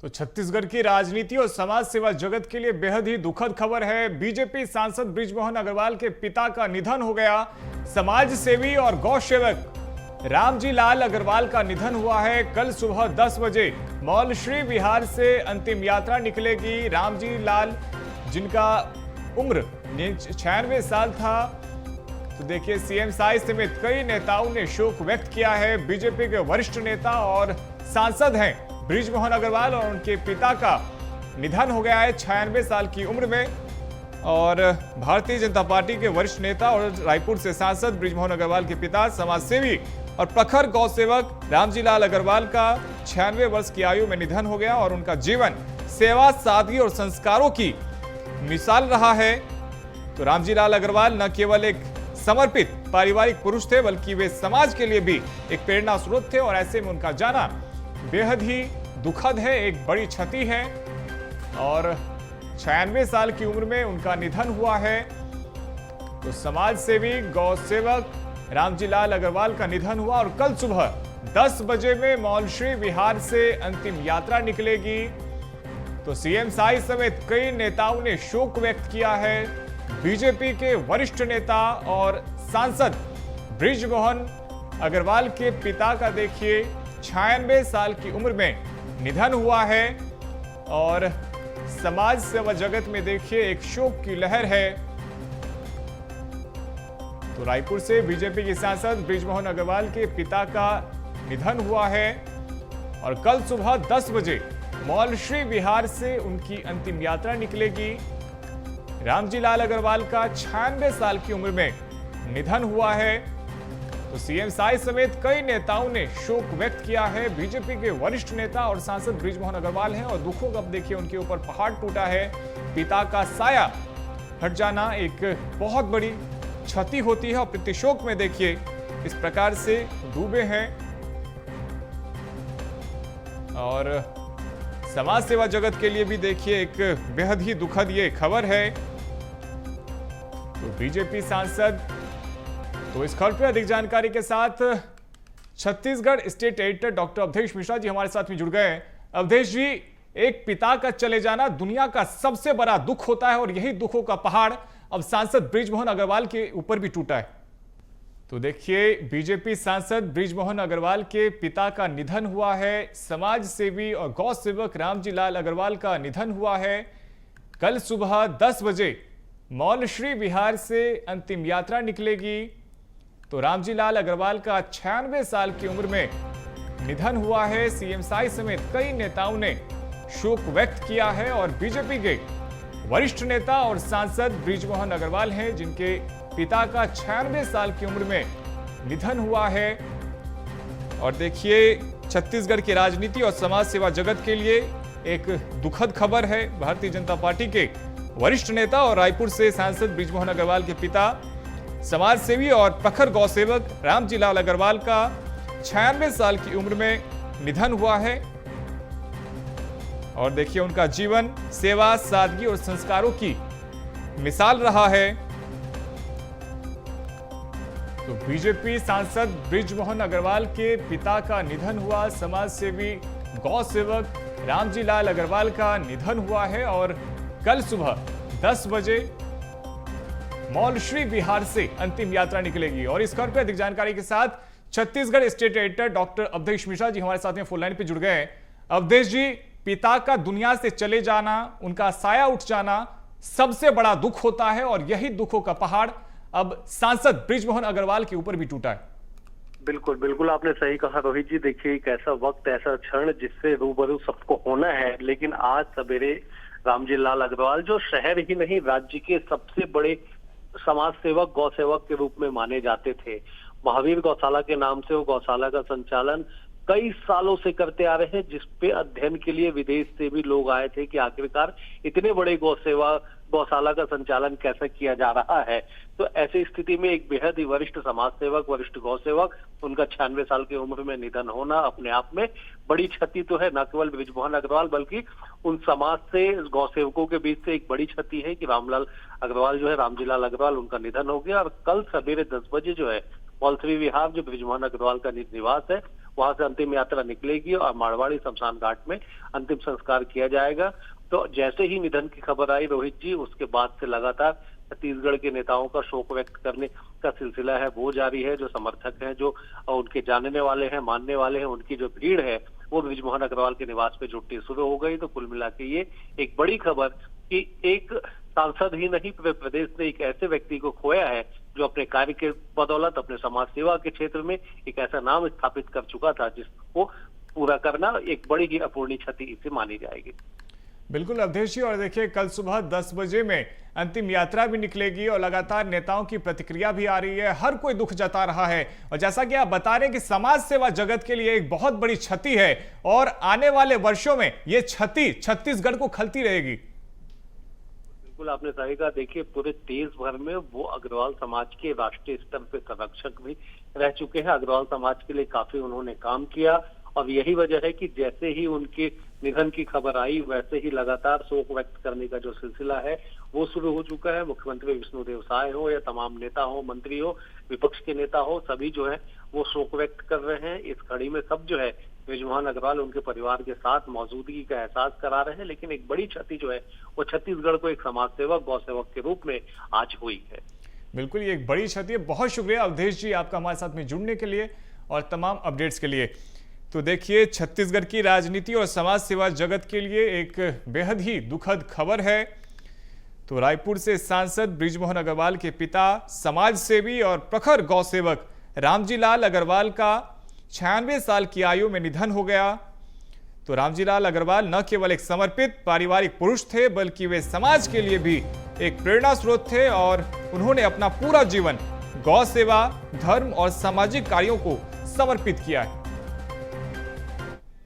तो छत्तीसगढ़ की राजनीति और समाज सेवा जगत के लिए बेहद ही दुखद खबर है। बीजेपी सांसद बृजमोहन अग्रवाल के पिता का निधन हो गया। समाज सेवी और गौ सेवक रामजी लाल अग्रवाल का निधन हुआ है। कल सुबह 10 बजे मौलश्री विहार से अंतिम यात्रा निकलेगी। रामजी लाल जिनका उम्र 96 साल था। तो देखिए, सीएम साई समेत कई नेताओं ने शोक व्यक्त किया है। बीजेपी के वरिष्ठ नेता और सांसद हैं बृजमोहन अग्रवाल और उनके पिता का निधन हो गया है 96 साल की उम्र में। और भारतीय जनता पार्टी के वरिष्ठ नेता और रायपुर से सांसद बृजमोहन अग्रवाल के पिता समाज सेवी और प्रखर गौ सेवक रामजी लाल अग्रवाल का 96 वर्ष की आयु में निधन हो गया। और उनका जीवन सेवा, सादगी और संस्कारों की मिसाल रहा है। तो रामजी लाल अग्रवाल न केवल एक समर्पित पारिवारिक पुरुष थे, बल्कि वे समाज के लिए भी एक प्रेरणा स्रोत थे। और ऐसे में उनका जाना बेहद ही दुखद है, एक बड़ी क्षति है। और 96 साल की उम्र में उनका निधन हुआ है। तो समाज सेवी गौ सेवक रामजी लाल अग्रवाल का निधन हुआ। और कल सुबह 10 बजे में मौलश्री विहार से अंतिम यात्रा निकलेगी। तो सीएम साई समेत कई नेताओं ने शोक व्यक्त किया है। बीजेपी के वरिष्ठ नेता और सांसद बृजमोहन अग्रवाल के पिता का देखिए 96 साल की उम्र में निधन हुआ है। और समाज सेवा जगत में देखिए एक शोक की लहर है। तो रायपुर से बीजेपी के सांसद बृजमोहन अग्रवाल के पिता का निधन हुआ है। और कल सुबह 10 बजे मौलश्री विहार से उनकी अंतिम यात्रा निकलेगी। रामजी लाल अग्रवाल का 96 साल की उम्र में निधन हुआ है। तो सीएम साई समेत कई नेताओं ने शोक व्यक्त किया है। बीजेपी के वरिष्ठ नेता और सांसद बृजमोहन अग्रवाल हैं। और दुखों का अब देखिए उनके ऊपर पहाड़ टूटा है। पिता का साया हट जाना एक बहुत बड़ी क्षति होती है। और प्रतिशोक में देखिए इस प्रकार से डूबे हैं। और समाज सेवा जगत के लिए भी देखिए एक बेहद ही दुखद ये खबर है। तो बीजेपी सांसद, तो इस खबर पर अधिक जानकारी के साथ Chhattisgarh state editor doctor Avadhesh Mishra ji हमारे साथ में जुड़ गए हैं। अवधेश जी, एक पिता का चले जाना दुनिया का सबसे बड़ा दुख होता है और यही दुखों का पहाड़ अब सांसद बृजमोहन अग्रवाल के ऊपर भी टूटा है। तो देखिए, बीजेपी सांसद बृजमोहन अग्रवाल के पिता का निधन हुआ है। समाज सेवी और गौ सेवक रामजी लाल अग्रवाल का निधन हुआ है। कल सुबह 10 बजे मौलश्री विहार से अंतिम यात्रा निकलेगी। तो रामजी लाल अग्रवाल का 96 साल की उम्र में निधन हुआ है। सीएम साई समेत कई नेताओं ने शोक व्यक्त किया है। और बीजेपी के वरिष्ठ नेता और सांसद बृजमोहन अग्रवाल हैं, जिनके पिता का 96 साल की उम्र में निधन हुआ है। और देखिए, छत्तीसगढ़ की राजनीति और समाज सेवा जगत के लिए एक दुखद खबर है। भारतीय जनता पार्टी के वरिष्ठ नेता और रायपुर से सांसद बृजमोहन अग्रवाल के पिता समाज सेवी और प्रखर गौ सेवक रामजी लाल अग्रवाल का 96 साल की उम्र में निधन हुआ है। और देखिए, उनका जीवन सेवा, सादगी और संस्कारों की मिसाल रहा है। तो बीजेपी सांसद बृजमोहन अग्रवाल के पिता का निधन हुआ। समाज सेवी गौ सेवक रामजी लाल अग्रवाल का निधन हुआ है। और कल सुबह 10 बजे मौलश्री विहार से अंतिम यात्रा निकलेगी। और इस खबर पर अधिक जानकारी के साथ Chhattisgarh state editor doctor Avadhesh Mishra ji हमारे साथ में फोन लाइन पे जुड़ गए हैं। अवधेश जी, पिता का दुनिया से चले जाना, उनका साया उठ जाना सबसे बड़ा दुख होता है। और यही दुखों का पहाड़ अब सांसद बृजमोहन अग्रवाल के ऊपर भी टूटा है। बिल्कुल बिल्कुल, आपने सही कहा रोहित जी। देखिए, एक ऐसा वक्त, ऐसा क्षण जिससे रूबरू सबको होना है। लेकिन आज सवेरे रामजी लाल अग्रवाल, जो शहर ही नहीं राज्य के सबसे बड़े समाज सेवक गौ सेवक के रूप में माने जाते थे, महावीर गौशाला के नाम से वो गौशाला का संचालन कई सालों से करते आ रहे हैं, जिसपे अध्ययन के लिए विदेश से भी लोग आए थे कि आखिरकार इतने बड़े गौशाला का संचालन कैसे किया जा रहा है। तो ऐसी स्थिति में एक बेहद ही वरिष्ठ समाज सेवक, वरिष्ठ गौ सेवक, उनका 96 साल की उम्र में निधन होना अपने आप में बड़ी क्षति तो है। न केवल बृजमोहन अग्रवाल बल्कि उन समाज से, गौ सेवकों के बीच से एक बड़ी क्षति है कि रामलाल अग्रवाल जो है, रामजी लाल अग्रवाल, उनका निधन हो गया। और कल सवेरे 10 बजे जो है मौलश्री विहार, जो बृजमोहन अग्रवाल का निवास है, वहां से अंतिम यात्रा निकलेगी और मारवाड़ी शमशान घाट में अंतिम संस्कार किया जाएगा। तो जैसे ही निधन की खबर आई रोहित जी, उसके बाद से लगातार छत्तीसगढ़ के नेताओं का शोक व्यक्त करने का सिलसिला है वो जारी है। जो समर्थक हैं, जो उनके जानने वाले हैं, मानने वाले हैं, उनकी जो भीड़ है वो बृजमोहन अग्रवाल के निवास पे जुटनी शुरू हो गई। तो कुल मिला के ये एक बड़ी खबर कि एक सांसद ही नहीं, पूरे प्रदेश ने एक ऐसे व्यक्ति को खोया है जो अपने कार्य के बदौलत, अपने समाज सेवा के क्षेत्र में एक ऐसा नाम स्थापित कर चुका था जिसको पूरा करना एक बड़ी ही अपूर्णीय क्षति इसे मानी जाएगी। बिल्कुल अवधेश जी, और देखिए कल सुबह 10 बजे में अंतिम यात्रा भी निकलेगी और लगातार नेताओं की प्रतिक्रिया भी आ रही है, हर कोई दुख जता रहा है। और जैसा कि आप बता रहे हैं कि समाज सेवा जगत के लिए एक बहुत बड़ी क्षति है और आने वाले वर्षों में ये क्षति छत्तीसगढ़ को खलती रहेगी। बिल्कुल आपने सही कहा। देखिए पूरे देश भर में वो अग्रवाल समाज के राष्ट्रीय स्तर पे संरक्षक भी रह चुके हैं। अग्रवाल समाज के लिए काफी उन्होंने काम किया और यही वजह है कि जैसे ही उनके निधन की खबर आई वैसे ही लगातार शोक व्यक्त करने का जो सिलसिला है वो शुरू हो चुका है। मुख्यमंत्री विष्णुदेव साय हो या तमाम नेता हो, मंत्री हो, विपक्ष के नेता हो, सभी जो है वो शोक व्यक्त कर रहे हैं। इस कड़ी में सब जो है बृजमोहन अग्रवाल उनके परिवार के साथ मौजूदगी का एहसास करा रहे हैं। लेकिन एक बड़ी क्षति जो है वो छत्तीसगढ़ को एक समाज सेवक, गौ सेवक के रूप में आज हुई है। बिल्कुल ये एक बड़ी क्षति है। बहुत शुक्रिया अवधेश जी आपका हमारे साथ में जुड़ने के लिए और तमाम अपडेट्स के लिए। तो देखिए छत्तीसगढ़ की राजनीति और समाज सेवा जगत के लिए एक बेहद ही दुखद खबर है। तो रायपुर से सांसद बृजमोहन अग्रवाल के पिता, समाज सेवी और प्रखर गौ सेवक रामजी लाल अग्रवाल का 96 साल की आयु में निधन हो गया। तो रामजी लाल अग्रवाल न केवल एक समर्पित पारिवारिक पुरुष थे बल्कि वे समाज के लिए भी एक प्रेरणा स्रोत थे और उन्होंने अपना पूरा जीवन गौ सेवा, धर्म और सामाजिक कार्यों को समर्पित किया है।